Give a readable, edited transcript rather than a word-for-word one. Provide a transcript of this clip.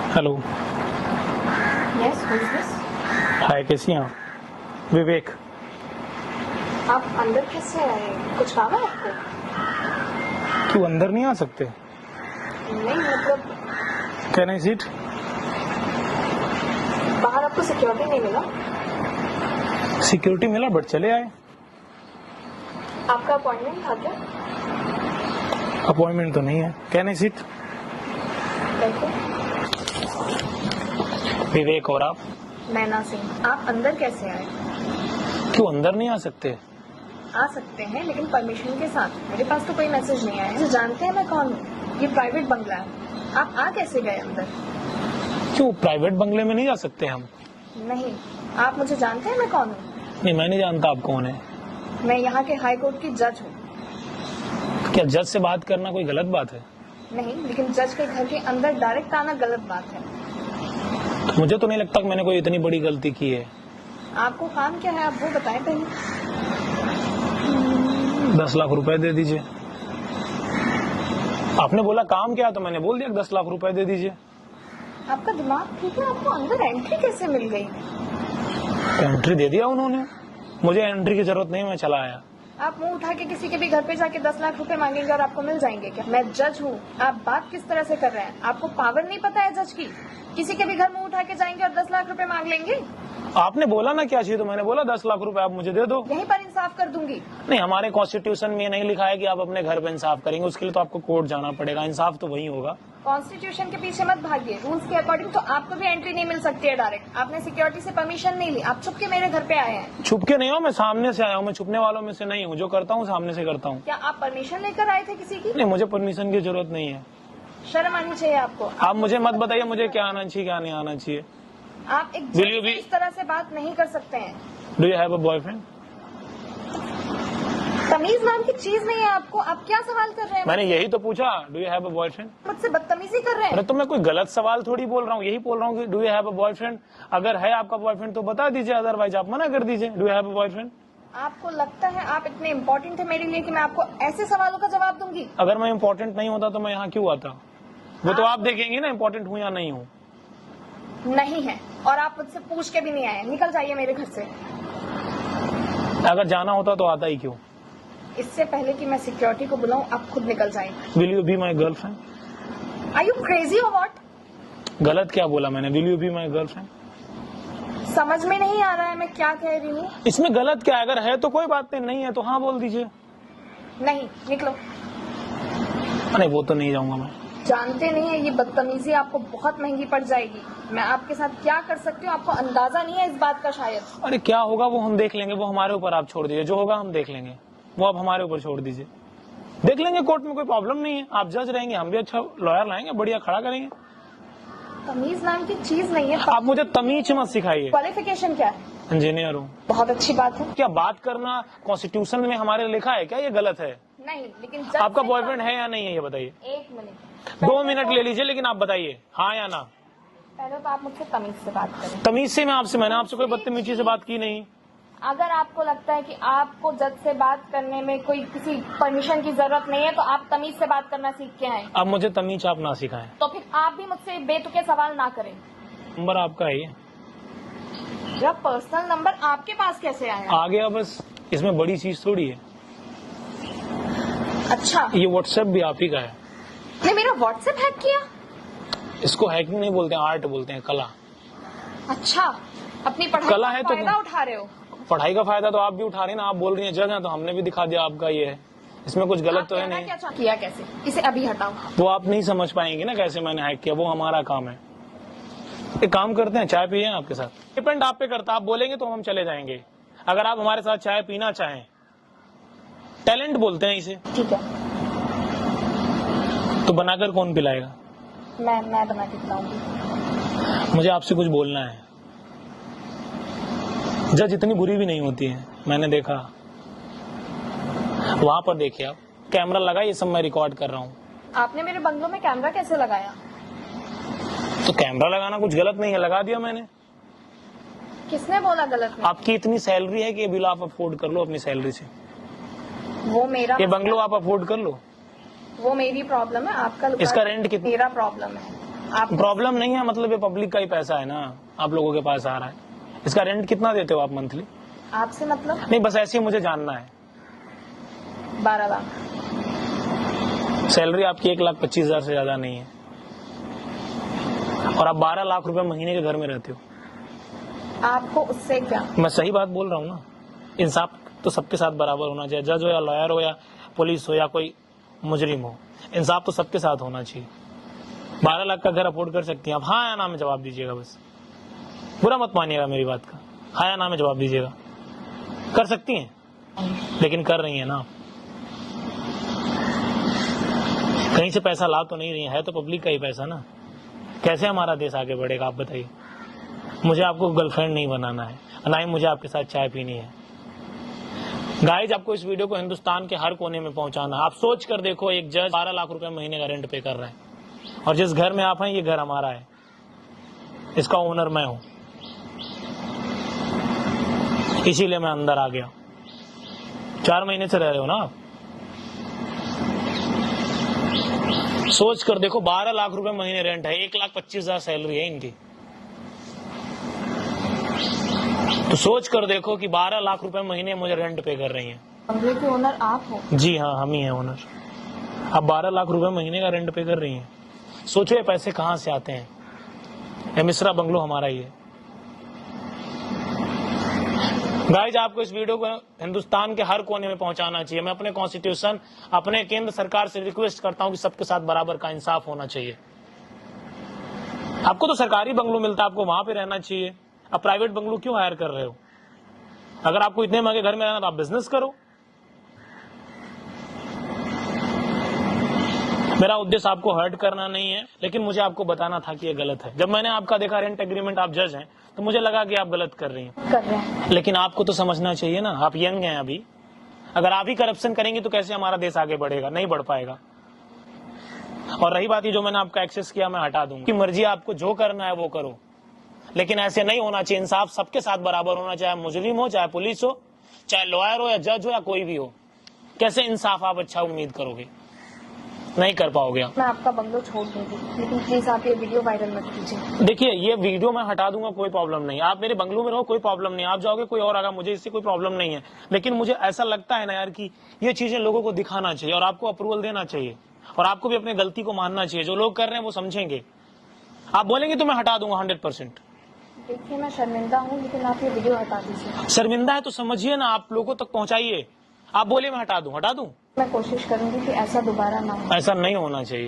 Hello. Yes, who is this? Hi, कैसी हैं आप? विवेक। आप अंदर कैसे आए? कुछ काम है आपको? क्यों अंदर नहीं आ सकते? नहीं मतलब कैन आई सीट? बाहर आपको सिक्योरिटी नहीं मिला? सिक्योरिटी मिला बट चले आए। आपका अपॉइंटमेंट था क्या? अपॉइंटमेंट तो नहीं है। Can I seat? देखो, विवेक। और आप? नैना सिंह। आप अंदर कैसे आए? क्यों अंदर नहीं आ सकते? आ सकते हैं लेकिन परमिशन के साथ। मेरे पास तो कोई मैसेज नहीं आया है। जानते हैं मैं कौन हूँ? ये प्राइवेट बंगला है। आप आ कैसे गए अंदर? क्यों प्राइवेट बंगले में नहीं जा सकते हम? नहीं, आप मुझे जानते हैं मैं कौन हूँ? नहीं, मैं नहीं जानता आप कौन है। मैं यहाँ के हाई कोर्ट की जज हूँ। क्या जज से बात करना कोई गलत बात है? नहीं, लेकिन जज के घर के अंदर डायरेक्ट आना गलत बात है। मुझे तो नहीं लगता कि मैंने कोई इतनी बड़ी गलती की है। आपको काम क्या है आप वो बताएं पहले। 10 लाख रुपए दे दीजिए। आपने बोला काम क्या है तो मैंने बोल दिया 10 लाख रुपए दे दीजिए। आपका दिमाग ठीक है? आपको अंदर एंट्री कैसे मिल गई? एंट्री दे दिया उन्होंने। मुझे एंट्री की जरूरत नहीं, मैं चला आया। आप मुंह उठा के किसी के भी घर पे जाके 10 लाख रुपए मांगेंगे और आपको मिल जाएंगे क्या? मैं जज हूँ। आप बात किस तरह से कर रहे हैं? आपको पावर नहीं पता है जज की? किसी के भी घर मुंह उठा के जाएंगे और 10 लाख रुपए मांग लेंगे? आपने बोला ना क्या चाहिए तो मैंने बोला 10 लाख रुपए आप मुझे दे दो। यहीं पर इंसाफ कर दूंगी। नहीं, हमारे कॉन्स्टिट्यूशन में ये नहीं लिखा है कि आप अपने घर पे इंसाफ करेंगे। उसके लिए तो आपको कोर्ट जाना पड़ेगा। इंसाफ तो वही होगा। कॉन्स्टिट्यूशन के पीछे मत भागिए। रूल्स के अकॉर्डिंग तो आपको भी एंट्री नहीं मिल सकती है डायरेक्ट। आपने सिक्योरिटी से परमिशन नहीं ली। आप चुप के मेरे घर पे आए हैं। छुप के नहीं हूँ, मैं सामने से आया हूँ। मैं छुपने वालों में से नहीं हूँ। जो करता हूँ सामने से करता हूँ। क्या आप परमिशन लेकर आए थे किसी की? नहीं, मुझे परमिशन की जरूरत नहीं है। शर्म आनी चाहिए आपको। आप मुझे मत बताइए मुझे क्या आना चाहिए क्या नहीं आना चाहिए। आप एक Will you जज से be- इस तरह से बात नहीं कर सकते हैं। Do you have a boyfriend? तमीज नाम की चीज नहीं है आपको। आप क्या सवाल कर रहे हैं? मैंने यही तो पूछा, do you have a boyfriend? मुझसे बदतमीजी कर रहे हैं। अरे तो मैं कोई गलत सवाल थोड़ी बोल रहा हूँ। यही बोल रहा हूँ कि do you have a boyfriend. अगर है आपका बॉयफ्रेंड तो बता दीजिए, अदरवाइज आप मना कर दीजिए। Do you have a boyfriend? आपको लगता है आप इतने इम्पोर्टेंट है मेरे लिए कि मैं आपको ऐसे सवालों का जवाब दूंगी? अगर मैं इम्पोर्टेंट नहीं होता तो मैं यहाँ क्यों आता? वो तो आप देखेंगे ना इम्पोर्टेंट हूँ या नहीं हूँ। नहीं है, और आप मुझसे पूछ के भी नहीं आए। निकल जाइए मेरे घर से। अगर जाना होता तो आता ही क्यों? इससे पहले कि मैं सिक्योरिटी को बुलाऊं आप खुद निकल जाइए। Will you be my girlfriend? Are you crazy or what? गलत क्या बोला मैंने? Will you be my girlfriend? समझ में नहीं आ रहा है मैं क्या कह रही हूँ। इसमें गलत क्या है? अगर है तो कोई बात नहीं है तो हाँ बोल दीजिए। नहीं, निकलो। नहीं, वो तो नहीं जाऊंगा मैं। जानते नहीं है ये बदतमीजी आपको बहुत महंगी पड़ जाएगी। मैं आपके साथ क्या कर सकती हूँ आपको अंदाजा नहीं है इस बात का शायद। अरे क्या होगा वो हम देख लेंगे। वो हमारे ऊपर आप छोड़ दीजिए। जो होगा हम देख लेंगे। वो आप हमारे ऊपर छोड़ दीजिए। देख लेंगे कोर्ट में, कोई प्रॉब्लम नहीं है। आप जज रहेंगे, हम भी अच्छा लॉयर लाएंगे, बढ़िया खड़ा करेंगे। तमीज नाम की चीज नहीं है। आप मुझे तमीज मत सिखाइए। क्वालिफिकेशन क्या है? इंजीनियर हूँ। बहुत अच्छी बात है। क्या बात करना कॉन्स्टिट्यूशन में हमारे लिखा है क्या? ये गलत है। नहीं, लेकिन आपका बॉयफ्रेंड है या नहीं है ये बताइए। 1 मिनट। 2 मिनट ले लीजिए, लेकिन आप बताइए हाँ या ना। पहले तो आप मुझसे तमीज से बात करें। तमीज से मैंने आपसे कोई बदतमीजी से बात की नहीं। अगर आपको लगता है कि आपको जज से बात करने में कोई किसी परमिशन की जरूरत नहीं है तो आप तमीज से बात करना सीख के आए। अब मुझे तमीज आप ना सिखाएं। तो फिर आप भी मुझसे बेतुके सवाल ना करें। नंबर आपका है ये? मेरा पर्सनल नंबर आपके पास कैसे आया? आ गया बस। इसमें बड़ी चीज थोड़ी है। अच्छा, ये व्हाट्सएप भी आप ही का है। ने मेरा व्हाट्सएप हैक किया? इसको हैकिंग नहीं बोलते हैं, आर्ट बोलते हैं, कला। अच्छा, अपनी पढ़ाई कला का है तो फायदा उठा रहे हो? पढ़ाई का फायदा तो आप भी उठा रहे हैं ना। आप बोल रही हैं जज हैं तो हमने भी दिखा दिया आपका ये है। इसमें कुछ गलत तो है नहीं। क्या किया कैसे? इसे अभी हटाओ। वो आप नहीं समझ पाएंगे ना कैसे मैंने हैक किया। वो हमारा काम है। एक काम करते हैं, चाय पिए आपके साथ। डिपेंड आप पे करता। आप बोलेंगे तो हम चले जाएंगे। अगर आप हमारे साथ चाय पीना चाहें, टैलेंट बोलते हैं इसे, ठीक है, तो बनाकर कौन पिलाएगा? मैं बना के पिलाऊंगी। मुझे आपसे कुछ बोलना है। जज इतनी बुरी भी नहीं होती है, मैंने देखा। वहां पर देखिए आप, कैमरा लगा, ये सब मैं रिकॉर्ड कर रहा हूँ। आपने मेरे बंगलों में कैमरा कैसे लगाया? तो कैमरा लगाना कुछ गलत नहीं है, लगा दिया मैंने। किसने बोला गलत नहीं? आपकी इतनी सैलरी है कि ये बिल आप अफोर्ड कर लो अपनी सैलरी से। वो मेरा ये बंगलो आप अफोर्ड कर लो। वो मेरी प्रॉब्लम है। आपका इसका रेंट कितना? मेरा प्रॉब्लम है। आप प्रॉब्लम नहीं है, मतलब ये पब्लिक का ही पैसा है ना, आप लोगों के पास आ रहा है। इसका रेंट कितना देते हो आप मंथली? आपसे मतलब नहीं, बस ऐसे ही मुझे जानना है। 12 लाख। सैलरी आपकी 1,25,000 से ज्यादा नहीं है, और आप 12 लाख रुपए महीने के घर में रहते हो। आपको उससे क्या? मैं सही बात बोल रहा हूँ ना। इंसाफ तो सबके साथ बराबर होना चाहिए, जज हो या लॉयर हो या पुलिस हो या कोई मुजरिम हो, इंसाफ तो सबके साथ होना चाहिए। 12 लाख का घर अफोर्ड कर सकती हैं आप? हाँ या ना में जवाब दीजिएगा, बस बुरा मत मानिएगा मेरी बात का, हाँ या ना में जवाब दीजिएगा। कर सकती हैं, लेकिन कर रही है ना, कहीं से पैसा ला तो नहीं रही है तो पब्लिक का ही पैसा ना। कैसे हमारा देश आगे बढ़ेगा आप बताइए? मुझे आपको गर्लफ्रेंड नहीं बनाना है, ना ही मुझे आपके साथ चाय पीनी है। गाइज, आपको इस वीडियो को हिंदुस्तान के हर कोने में पहुंचाना है। आप सोच कर देखो, एक जज 12 लाख रुपए महीने का रेंट पे कर रहा है, और जिस घर में आप हैं ये घर हमारा है, इसका ओनर मैं हूं, इसीलिए मैं अंदर आ गया। 4 महीने से रह रहे हो ना आप? सोच कर देखो, 12 लाख रुपए महीने रेंट है, 1,25,000 सैलरी है इनकी। तो सोच कर देखो कि 12 लाख रुपए महीने मुझे रेंट पे कर रही हैं। बंगले के ओनर आप हो? जी हाँ, हम ही हैं ओनर। अब 12 लाख रुपए महीने का रेंट पे कर रही हैं। सोचो ये पैसे कहाँ से आते हैं? ये मिश्रा बंगलो हमारा ही है। गाइज, आपको इस वीडियो को हिंदुस्तान के हर कोने में पहुंचाना चाहिए। मैं अपने कॉन्स्टिट्यूशन, अपने केंद्र सरकार से रिक्वेस्ट करता हूं कि सबके साथ बराबर का इंसाफ होना चाहिए। आपको तो सरकारी बंगलो मिलता है, आपको वहां पे रहना चाहिए। अब प्राइवेट बंगलो क्यों हायर कर रहे हो? अगर आपको इतने महंगे घर में रहना तो आप बिजनेस करो। मेरा उद्देश्य आपको हर्ट करना नहीं है, लेकिन मुझे आपको बताना था कि ये गलत है। जब मैंने आपका देखा रेंट एग्रीमेंट, आप जज हैं, तो मुझे लगा कि आप गलत कर रही हैं। कर रहे हैं, लेकिन आपको तो समझना चाहिए ना, आप यंग हैं अभी। अगर आप ही करप्शन करेंगे तो कैसे हमारा देश आगे बढ़ेगा? नहीं बढ़ पाएगा। और रही बात, ये जो मैंने आपका एक्सेस किया मैं हटा दूंगा। कि मर्जी, आपको जो करना है वो करो, लेकिन ऐसे नहीं होना चाहिए। इंसाफ सबके साथ बराबर होना, चाहे मुजरिम हो, चाहे पुलिस हो, चाहे लॉयर हो या जज हो या कोई भी हो। कैसे इंसाफ आप अच्छा उम्मीद करोगे? नहीं कर पाओगे आप। मैं आपका बंगलो छोड़ दूंगी, लेकिन प्लीज आप ये वीडियो वायरल मत कीजिए। देखिए, ये वीडियो मैं हटा दूंगा, कोई प्रॉब्लम नहीं। आप मेरे बंगलो में रहो, कोई प्रॉब्लम नहीं। आप जाओगे, कोई और आगा, मुझे इससे कोई प्रॉब्लम नहीं है। लेकिन मुझे ऐसा लगता है ना यार कि ये चीजें लोगों को दिखाना चाहिए और आपको अप्रूवल देना चाहिए, और आपको भी अपनी गलती को मानना चाहिए। जो लोग कर रहे हैं वो समझेंगे। आप बोलेंगे तो मैं हटा दूंगा 100%। देखिए, मैं शर्मिंदा हूँ, लेकिन आप ये वीडियो हटा दीजिए। शर्मिंदा है तो समझिए ना, आप लोगों तक पहुंचाइए। आप बोले मैं हटा दूं, हटा दूं? मैं कोशिश करूंगी कि ऐसा दोबारा ना हो। ऐसा नहीं होना चाहिए।